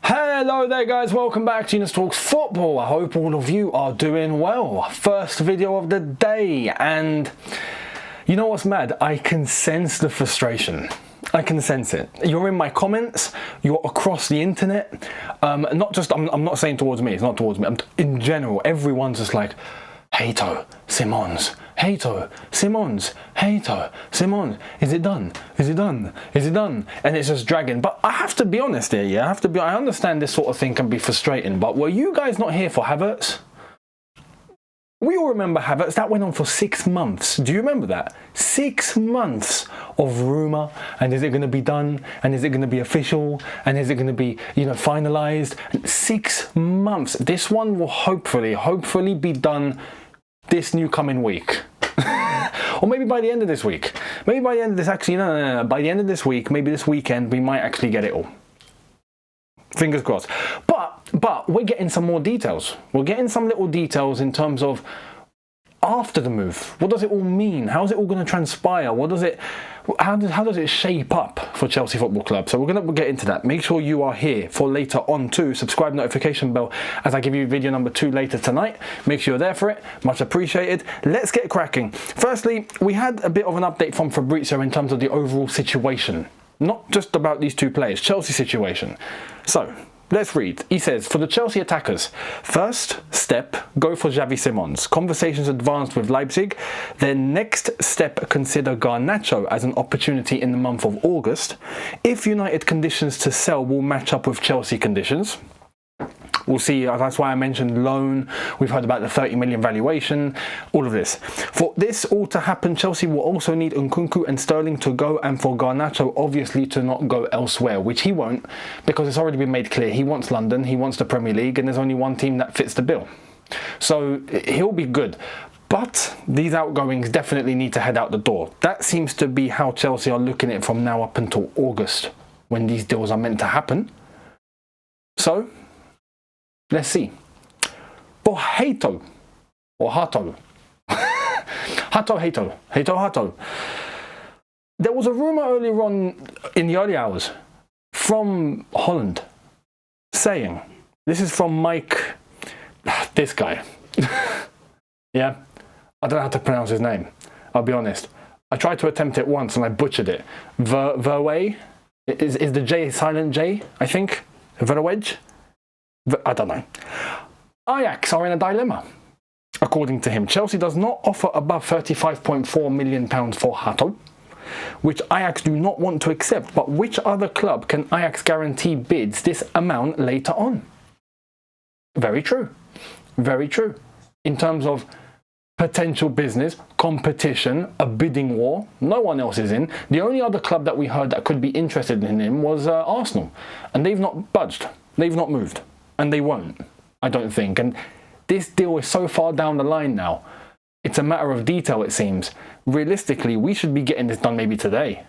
Hello there guys, welcome back to Younes Talks Football. I hope all of you are doing well. First video of the day, and you know what's mad? I can sense the frustration. I can sense it. You're in my comments, you're across the internet. Not just, I'm not saying towards me, it's not towards me. In general, everyone's just like, Hato, Simons, Hato, Simons, Hato, Simons. Is it done? Is it done? Is it done? And it's just dragging. But I have to be honest here, yeah? I understand this sort of thing can be frustrating, but were you guys not here for Havertz? We all remember Havertz. That went on for 6 months. Do you remember that? 6 months of rumour. And is it going to be done? And is it going to be official? And is it going to be, finalised? 6 months. This one will hopefully be done this new coming week. Or maybe by the end of this week. Maybe by the end of this, actually, no. By the end of this week, maybe this weekend, we might actually get it all. Fingers crossed. But we're getting some more details. We're getting some little details in terms of after the move. What does it all mean? How's it all going to transpire? How does it shape up for Chelsea Football Club? So we're going to get into that. Make sure you are here for later on too. Subscribe, notification bell as I give you video number 2 later tonight. Make sure you're there for it. Much appreciated. Let's get cracking. Firstly, we had a bit of an update from Fabrizio in terms of the overall situation. Not just about these 2 players, Chelsea situation. So, let's read. He says, for the Chelsea attackers, first step, go for Xavi Simons. Conversations advanced with Leipzig. Then next step, consider Garnacho as an opportunity in the month of August. If United conditions to sell will match up with Chelsea conditions. We'll see, that's why I mentioned loan. We've heard about the 30 million valuation, all of this. For this all to happen, Chelsea will also need Nkunku and Sterling to go, and for Garnacho obviously to not go elsewhere, which he won't, because it's already been made clear. He wants London, he wants the Premier League, and there's only one team that fits the bill. So he'll be good. But these outgoings definitely need to head out the door. That seems to be how Chelsea are looking at it from now up until August, when these deals are meant to happen. So let's see. For Hato, or Hato, Hato. There was a rumour earlier on in the early hours from Holland saying, this is from Mike, this guy. Yeah, I don't know how to pronounce his name, I'll be honest. I tried to attempt it once and I butchered it. Verwey? Is the J silent J, I think? Verwedge? I don't know. Ajax are in a dilemma. According to him, Chelsea does not offer above £35.4 million for Hato, which Ajax do not want to accept. But which other club can Ajax guarantee bids this amount later on? Very true. Very true. In terms of potential business, competition, a bidding war, no one else is in. The only other club that we heard that could be interested in him was Arsenal. And they've not budged. They've not moved. And they won't, I don't think. And this deal is so far down the line now. It's a matter of detail, it seems. Realistically, we should be getting this done maybe today.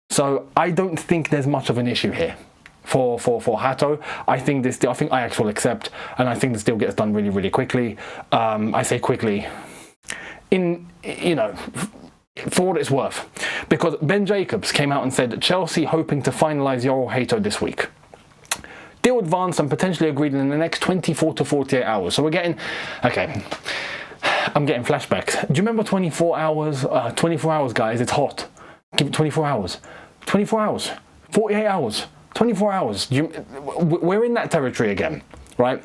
So I don't think there's much of an issue here for Hato. I think Ajax will accept, and I think this deal gets done really, really quickly. I say quickly, for what it's worth. Because Ben Jacobs came out and said that Chelsea hoping to finalise Yoel Hato this week. Deal advanced and potentially agreed in the next 24 to 48 hours. So we're getting, okay, I'm getting flashbacks. Do you remember 24 hours? 24 hours, guys, it's hot. Give it 24 hours. 24 hours. 48 hours. 24 hours. We're in that territory again, right?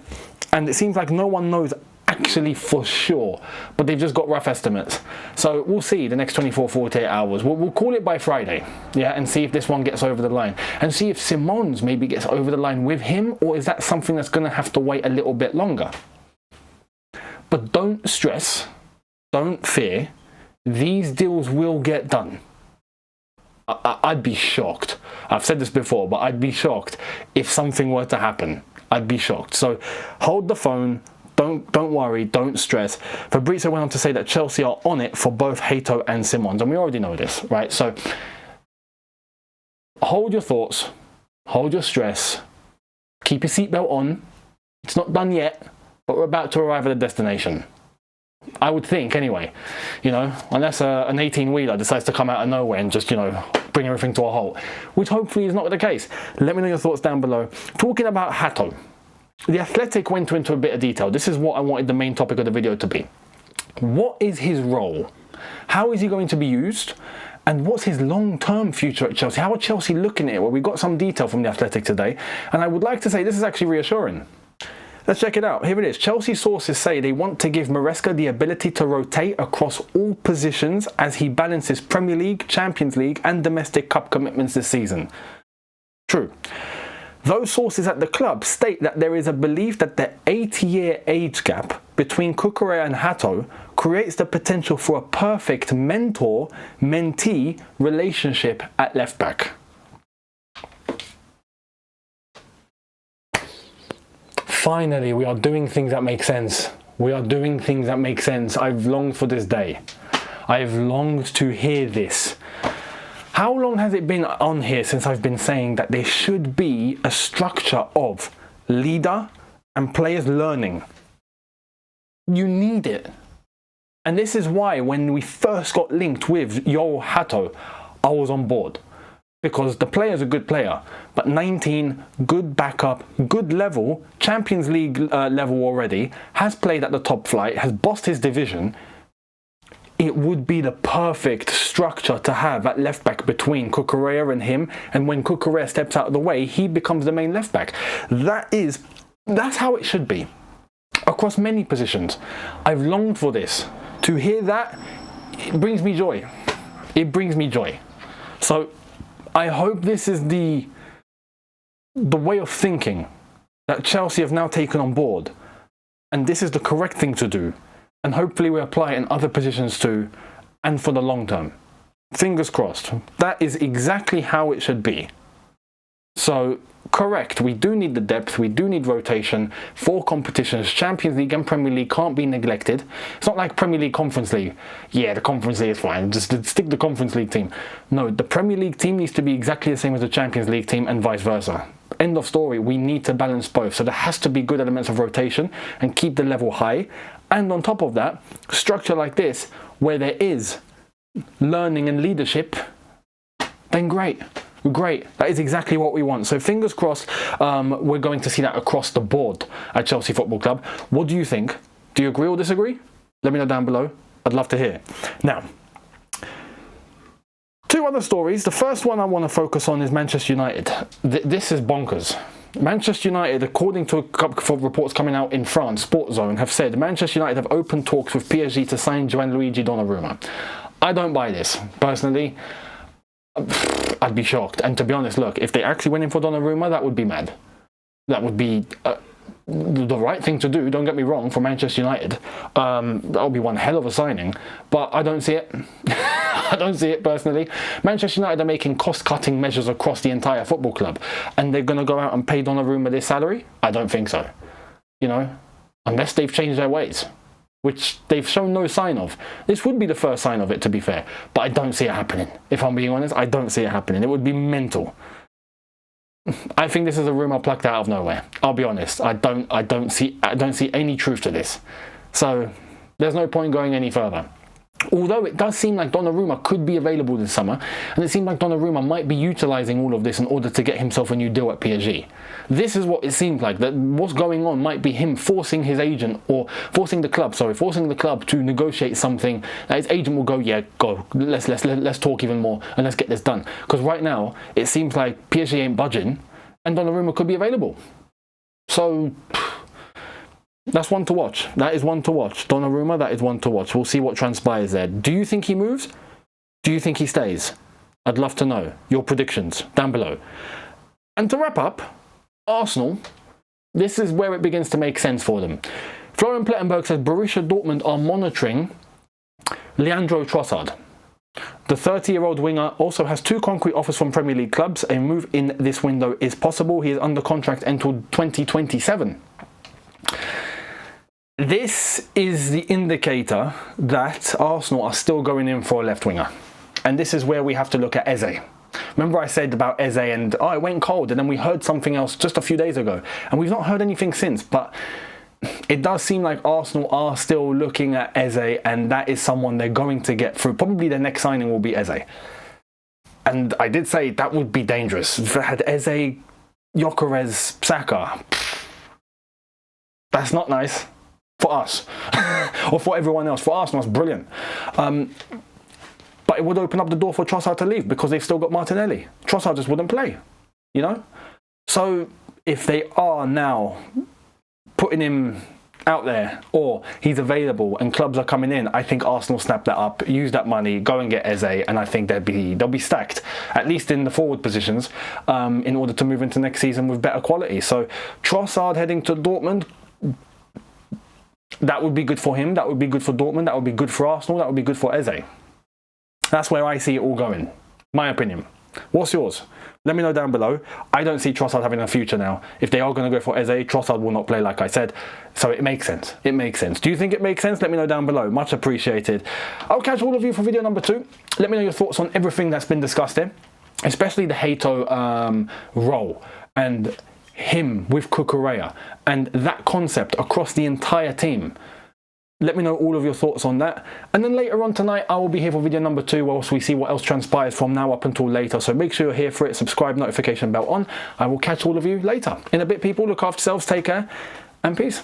And it seems like no one knows actually for sure, but they've just got rough estimates. So we'll see the next 24, 48 hours. We'll call it by Friday, yeah, and see if this one gets over the line. And see if Simons maybe gets over the line with him, or is that something that's going to have to wait a little bit longer? But don't stress, don't fear, these deals will get done. I'd be shocked. I've said this before, but I'd be shocked if something were to happen. I'd be shocked. So hold the phone. Don't worry, don't stress. Fabrizio went on to say that Chelsea are on it for both Hato and Simons, and we already know this, right? So hold your thoughts, hold your stress, keep your seatbelt on. It's not done yet, but we're about to arrive at a destination. I would think, anyway, unless an 18-wheeler decides to come out of nowhere and just, bring everything to a halt, which hopefully is not the case. Let me know your thoughts down below. Talking about Hato, The Athletic went into a bit of detail. This is what I wanted the main topic of the video to be. What is his role? How is he going to be used? And what's his long-term future at Chelsea? How are Chelsea looking at it? Well, we got some detail from The Athletic today, and I would like to say this is actually reassuring. Let's check it out. Here it is. Chelsea sources say they want to give Maresca the ability to rotate across all positions as he balances Premier League, Champions League and domestic cup commitments this season. True. Those sources at the club state that there is a belief that the 8-year age gap between Cucurella and Hato creates the potential for a perfect mentor-mentee relationship at left-back. Finally, we are doing things that make sense. We are doing things that make sense. I've longed for this day. I've longed to hear this. How long has it been on here since I've been saying that there should be a structure of leader and players learning? You need it. And this is why when we first got linked with Hato, I was on board. Because the player's a good player, but 19, good backup, good level, Champions League level already, has played at the top flight, has bossed his division. It would be the perfect structure to have at left back between Cucurella and him, and when Cucurella steps out of the way, he becomes the main left back. That's how it should be across many positions. I've longed for this. To hear that, it brings me joy. It brings me joy. So I hope this is the way of thinking that Chelsea have now taken on board, and this is the correct thing to do. And hopefully we apply it in other positions too, and for the long term. Fingers crossed. That is exactly how it should be. So, correct, we do need the depth, we do need rotation for competitions. Champions League and Premier League can't be neglected. It's not like Premier League, Conference League. Yeah, the Conference League is fine, just stick the Conference League team. No, the Premier League team needs to be exactly the same as the Champions League team and vice versa. End of story. We need to balance both. So there has to be good elements of rotation and keep the level high. And on top of that, structure like this, where there is learning and leadership, then great. Great. That is exactly what we want. So fingers crossed, we're going to see that across the board at Chelsea Football Club. What do you think? Do you agree or disagree? Let me know down below. I'd love to hear. Now, two other stories. The first one I want to focus on is Manchester United. This is bonkers. Manchester United, according to a couple of reports coming out in France, Sport Zone, have said Manchester United have opened talks with PSG to sign Gianluigi Donnarumma. I don't buy this, personally. I'd be shocked. And to be honest, look, if they actually went in for Donnarumma, that would be mad. That would be the right thing to do, don't get me wrong, for Manchester United. That would be one hell of a signing, but I don't see it. I don't see it personally. Manchester United are making cost-cutting measures across the entire football club, and they're going to go out and pay Donnarumma this salary? I don't think so. You know, unless they've changed their ways, which they've shown no sign of. This would be the first sign of it, to be fair, but I don't see it happening. If I'm being honest, I don't see it happening. It would be mental. I think this is a rumour plucked out of nowhere. I'll be honest. I don't see any truth to this. So there's no point going any further. Although it does seem like Donnarumma could be available this summer, and it seems like Donnarumma might be utilising all of this in order to get himself a new deal at PSG. This is what it seems like, that what's going on might be him forcing his agent, or forcing the club to negotiate something that his agent will go, yeah, go, let's talk even more and let's get this done. Because right now it seems like PSG ain't budging, and Donnarumma could be available. So that's one to watch. That is one to watch. Donnarumma, that is one to watch. We'll see what transpires there. Do you think he moves? Do you think he stays? I'd love to know your predictions down below. And to wrap up, Arsenal, this is where it begins to make sense for them. Florian Plettenberg says Borussia Dortmund are monitoring Leandro Trossard. The 30-year-old winger also has 2 concrete offers from Premier League clubs. A move in this window is possible. He is under contract until 2027. This is the indicator that Arsenal are still going in for a left winger. And this is where we have to look at Eze. Remember I said about Eze and, oh, it went cold, and then we heard something else just a few days ago. And we've not heard anything since, but it does seem like Arsenal are still looking at Eze, and that is someone they're going to get through. Probably their next signing will be Eze. And I did say that would be dangerous. If it had Eze, Gyökeres, Saka, that's not nice for us or for everyone else. For Arsenal, it's brilliant. But it would open up the door for Trossard to leave because they've still got Martinelli. Trossard just wouldn't play, you know? So if they are now putting him out there or he's available and clubs are coming in, I think Arsenal snap that up, use that money, go and get Eze, and I think they'll be stacked, at least in the forward positions, in order to move into next season with better quality. So Trossard heading to Dortmund, that would be good for him, that would be good for Dortmund, that would be good for Arsenal, that would be good for Eze. That's where I see it all going, my opinion. What's yours? Let me know down below. I don't see Trossard having a future now. If they are going to go for Eze, Trossard will not play, like I said. So it makes sense. It makes sense. Do you think it makes sense? Let me know down below. Much appreciated. I'll catch all of you for video number 2. Let me know your thoughts on everything that's been discussed here, especially the Hato role and him with Cucurella and that concept across the entire team. Let me know all of your thoughts on that. And then later on tonight, I will be here for video number 2 whilst we see what else transpires from now up until later. So make sure you're here for it. Subscribe, notification bell on. I will catch all of you later. In a bit, people. Look after yourselves. Take care. And peace.